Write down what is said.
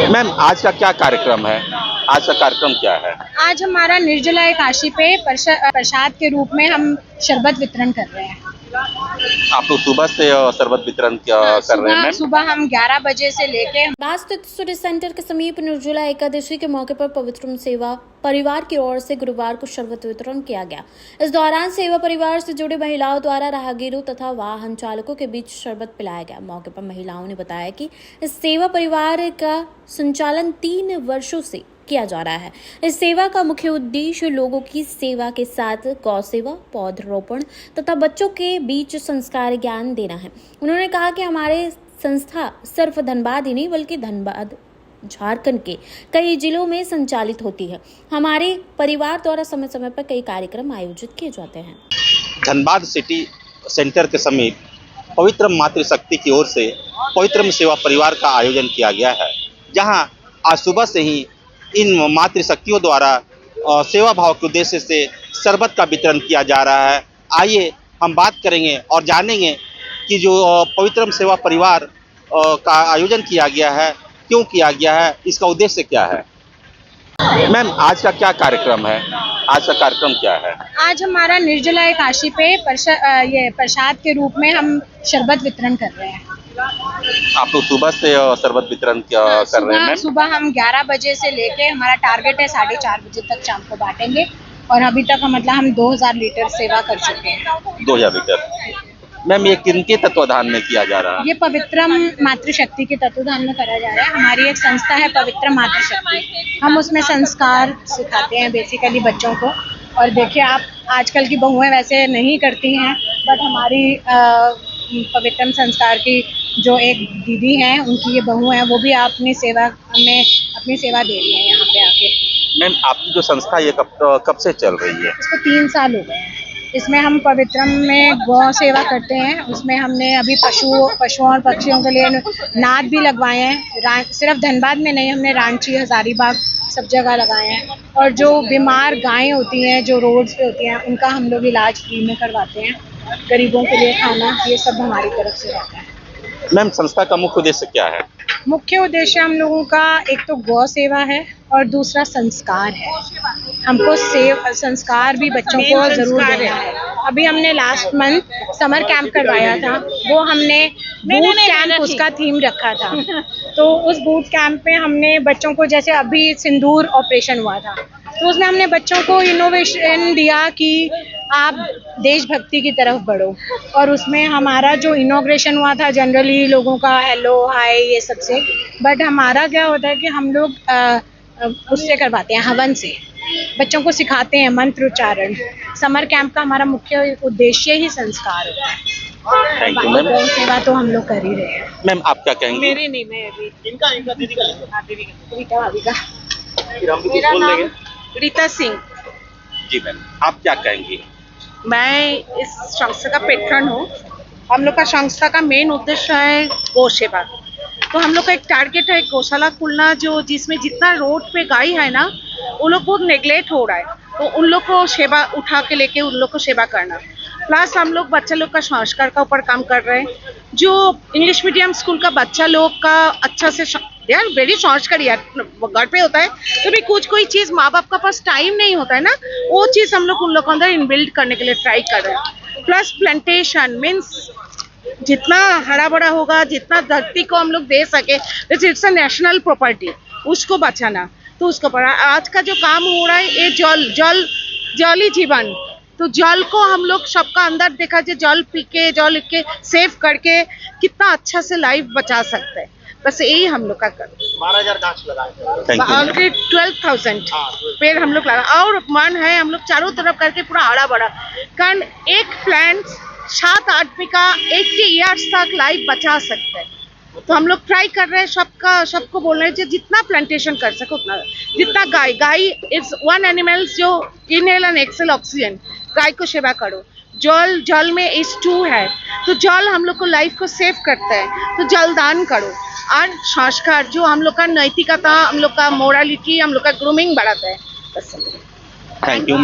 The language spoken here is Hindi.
मैम आज का क्या कार्यक्रम है? आज का कार्यक्रम क्या है? आज हमारा निर्जला एकादशी पे प्रसाद के रूप में हम शरबत वितरण कर रहे हैं। आप लोग सुबह से शरबत वितरण क्या कर रहे हैं मैम? सुबह हम 11 बजे से लेके दास स्थित सूर्य सेंटर के समीप निर्जला एकादशी के मौके पर पवित्र सेवा परिवार की ओर से गुरुवार को शरबत वितरण किया गया। इस दौरान सेवा परिवार से जुड़ी महिलाओं द्वारा राहगीरों तथा वाहन चालकों के बीच शरबत पिलाया गया। मौके पर महिलाओं ने बताया कि इस सेवा परिवार का संचालन 3 वर्षों से किया जा रहा है। इस सेवा का मुख्य उद्देश्य लोगों की सेवा के साथ गौ सेवा, पौधरोपण तथा बच्चों के बीच संस्कार ज्ञान देना है। उन्होंने कहा कि हमारे संस्था सिर्फ धनबाद ही नहीं बल्कि धनबाद झारखंड के कई जिलों में संचालित होती है। हमारे परिवार द्वारा समय समय पर कई कार्यक्रम आयोजित किए जाते हैं। धनबाद सिटी सेंटर के समीप पवित्र मातृशक्ति की ओर से पवित्र सेवा परिवार का आयोजन किया गया है, जहां आज सुबह से ही इन मातृशक्तियों द्वारा सेवा भाव के उद्देश्य से शरबत का वितरण किया जा रहा है। आइए हम बात करेंगे और जानेंगे कि जो पवित्रम सेवा परिवार का आयोजन किया गया है, क्यों किया गया है, इसका उद्देश्य क्या है। मैम आज का क्या कार्यक्रम है? आज का कार्यक्रम क्या है? आज हमारा निर्जला एकादशी पे प्रसाद के रूप में हम शरबत वितरण कर रहे हैं। आप लोग सुबह से शरबत वितरण क्या कर रहे हैं मैम? सुबह हम 11 बजे से लेके हमारा टारगेट है 4:30 बजे तक शाम को बांटेंगे और अभी तक हम 2000 लीटर सेवा कर चुके हैं। 2000 लीटर। मैम ये किनके तत्वाधान में किया जा रहा है? ये पवित्रम मातृशक्ति के तत्वाधान में करा जा रहा है। हमारी एक संस्था है पवित्र मातृशक्ति, हम उसमें संस्कार सिखाते हैं बेसिकली बच्चों को। और देखिए आप आजकल की बहुएं वैसे नहीं करती हैं, बट हमारी पवित्रम संस्कार की जो एक दीदी हैं, उनकी ये बहू हैं, वो भी अपनी सेवा दे रही हैं यहाँ पे आके। मैम आपकी जो संस्था ये कब से चल रही है? इसको 3 साल हो गए हैं। इसमें हम पवित्रम में गौ सेवा करते हैं। उसमें हमने अभी पशुओं और पक्षियों के लिए नाद भी लगवाए हैं। सिर्फ धनबाद में नहीं, हमने रांची, हजारीबाग सब जगह लगाए हैं। और जो बीमार गायें होती हैं जो रोड्स पे होती हैं, उनका हम लोग इलाज फ्री में करवाते हैं। गरीबों के लिए खाना, ये सब हमारी तरफ से रहता है। मैम संस्था का मुख्य उद्देश्य क्या है? मुख्य उद्देश्य हम लोगों का एक तो गौ सेवा है और दूसरा संस्कार है। हमको संस्कार भी बच्चों को जरूर देना है। अभी हमने लास्ट मंथ समर कैंप करवाया था, वो हमने बूट कैंप उसका थीम रखा था। तो उस बूट कैंप में हमने बच्चों को, जैसे अभी सिंदूर ऑपरेशन हुआ था, तो उसमें हमने बच्चों को इनोवेशन दिया कि आप देशभक्ति की तरफ बढ़ो। और उसमें हमारा जो इनॉग्रेशन हुआ था, जनरली लोगों का हेलो हाय ये सब से, बट हमारा क्या होता है कि हम लोग उससे करवाते हैं, हवन से बच्चों को सिखाते हैं मंत्र उच्चारण। समर कैंप का हमारा मुख्य उद्देश्य ही संस्कार होता है। Thank you ma'am. सेवा तो हम लोग कर ही रहे हैं। मैम आप क्या कहेंगे? मेरे नहीं, मैं अभी इनका दीदी का रीता भाभी का। मेरा नाम रीता सिंह। जी मैम आप क्या कहेंगी? मैं इस संस्था का पेट्रन हूँ। हम लोग का संस्था का मेन उद्देश्य है गौ सेवा। तो हम लोग का एक टारगेट है गौशाला खुलना, जो जिसमें जितना रोड पे गाय है ना, उन लोग को नेग्लेक्ट हो रहा है, तो उन लोग को सेवा उठा के लेके उन लोग को सेवा करना। प्लस हम लोग बच्चा लोग का संस्कार का ऊपर काम कर रहे हैं। जो इंग्लिश मीडियम स्कूल का बच्चा लोग का अच्छा से यार वेरी संस्कार यार घर पे होता है, तो भी कोई चीज़ माँ बाप का पास टाइम नहीं होता है ना, वो चीज़ हम लोग उन लोग को अंदर इनबिल्ड करने के लिए ट्राई कर रहे हैं। प्लस प्लांटेशन मीन्स जितना हरा भरा होगा, जितना धरती को हम लोग दे सके, इट्स अ नेशनल प्रॉपर्टी, उसको बचाना। तो उसको पर आज का जो काम हो रहा है, ये जल ही जीवन। तो जल को हम लोग सबका अंदर देखा जाए, जल पी के जल के सेव करके कितना अच्छा से लाइफ बचा सकते हैं। बस यही हम लोग का कर 12,000 गाछ लगाए, ऑलरेडी 12,000 पेड़ हम लोग लगा। और मन है हम लोग चारों तरफ करके पूरा हरा भरा, कारण एक प्लांट 7 आदमी का 80 ईयर्स तक लाइफ बचा सकते हैं। तो हम लोग ट्राई कर रहे हैं, सबको बोल रहे हैं जितना प्लांटेशन कर सको उतना। जितना गाय इज वन एनिमल्स जो इनहेल एंड एक्सेल ऑक्सीजन, गाय को सेवा करो। जल में H2 है, तो जल हम लोग को लाइफ को सेव करता है, तो जल दान करो। और संस्कार जो हम लोग का नैतिकता, हम लोग का मोरालिटी, हम लोग का ग्रूमिंग बढ़ाता है। Thank you.